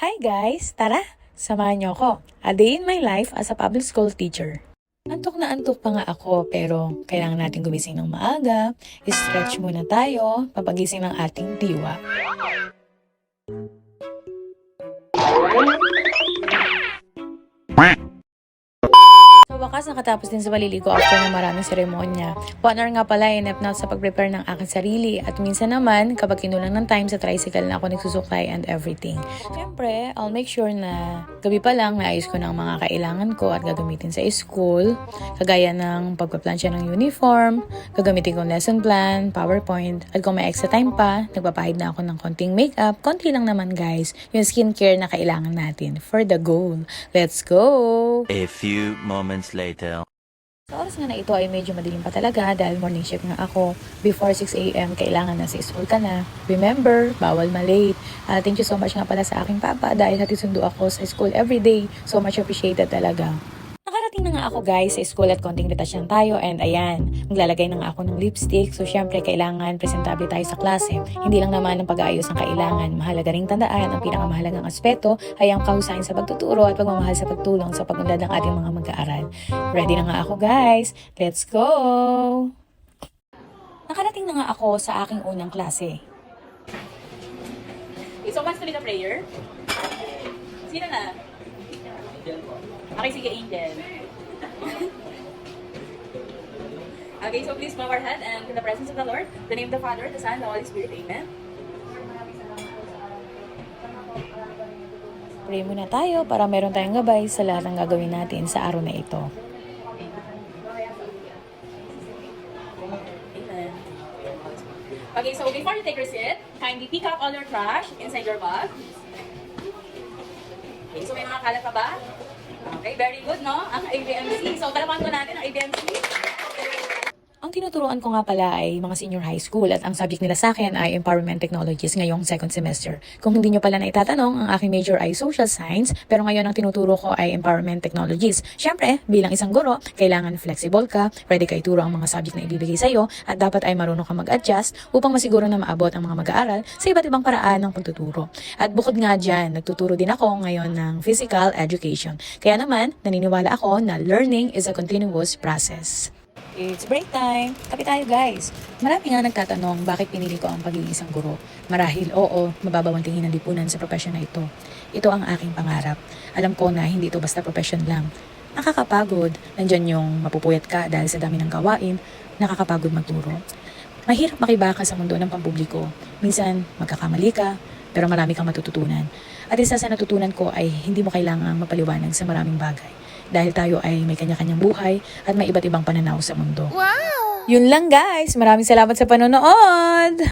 Hi guys! Tara, samahan niyo ako. A day in my life as a public school teacher. Antok na antok pa nga ako pero kailangan natin gumising ng maaga. Stretch muna tayo, papagising ng ating diwa. Sa wakas, nakatapos din sa paliligo after ng maraming seremonya. 1 hour nga pala inep na sa pag-prepare ng aking sarili at minsan naman, kapag kinulang ng time sa tricycle na ako nagsusuklay and everything. Siyempre, I'll make sure na gabi pa lang naayos ko ng mga kailangan ko at gagamitin sa school. Kagaya ng pagpaplansya ng uniform, gagamitin kong lesson plan, PowerPoint, at kung may extra time pa, nagpapahid na ako ng konting makeup. Konti lang naman guys, yung skincare na kailangan natin for the goal. Let's go! A few moments later. Sa oras nga na ito ay medyo madilim pa talaga dahil morning shift nga ako. Before 6 a.m. kailangan na sa school ka na. Remember, bawal malate. Thank you so much nga pala sa aking papa dahil hatid sundo ako sa school everyday. So much appreciated talaga. Nakarating na nga ako guys sa school at konting detasyon tayo and ayan, maglalagay na nga ako ng lipstick. So syempre kailangan presentable tayo sa klase. Hindi lang naman ang pag-aayos ang kailangan. Mahalaga ring tandaan ang pinakamahalagang aspeto ay ang kahusayan sa pagtuturo at pagmamahal sa pagtulong sa pag-unlad ng ating mga mag-aaral. Ready na nga ako guys. Let's go! Nakarating na nga ako sa aking unang klase. Okay, so let's lead a prayer. Sino na? Okay, sige, Angel. Okay, so please bow our head and in the presence of the Lord, the name of the Father, the Son, and the Holy Spirit. Amen. Pray muna tayo para meron tayong gabay sa lahat ng gagawin natin sa araw na ito. Amen. Okay, so before you take your seat, kindly pick up all your trash inside your bag. Okay, so may mga kalat pa ba? Okay, very good, no? Ang ABMC. So, talaman ko natin ang ABMC. Ang tinuturuan ko nga pala ay mga senior high school at ang subject nila sa akin ay Empowerment Technologies ngayong second semester. Kung hindi nyo pala na itatanong, ang aking major ay Social Science, pero ngayon ang tinuturo ko ay Empowerment Technologies. Siyempre, bilang isang guro, kailangan flexible ka, pwede ka ituro ang mga subject na ibibigay sa'yo, at dapat ay marunong ka mag-adjust upang masiguro na maabot ang mga mag-aaral sa iba't ibang paraan ng pagtuturo. At bukod nga dyan, nagtuturo din ako ngayon ng physical education. Kaya naman, naniniwala ako na learning is a continuous process. It's break time! Kape tayo guys! Marami nga nagtatanong bakit pinili ko ang pagiging isang guro. Marahil oo, mababaw ang tingin ng lipunan sa profesyon na ito. Ito ang aking pangarap. Alam ko na hindi ito basta profesyon lang. Nakakapagod, nandyan yung mapupuyat ka dahil sa dami ng gawain, nakakapagod magturo. Mahirap makibaka sa mundo ng pampubliko. Minsan, magkakamali ka, pero marami kang matututunan. At isa sa natutunan ko ay hindi mo kailangang mapaliwanag sa maraming bagay. Dahil tayo ay may kanya-kanyang buhay at may iba't ibang pananaw sa mundo. Wow! Yun lang guys! Maraming salamat sa panonood!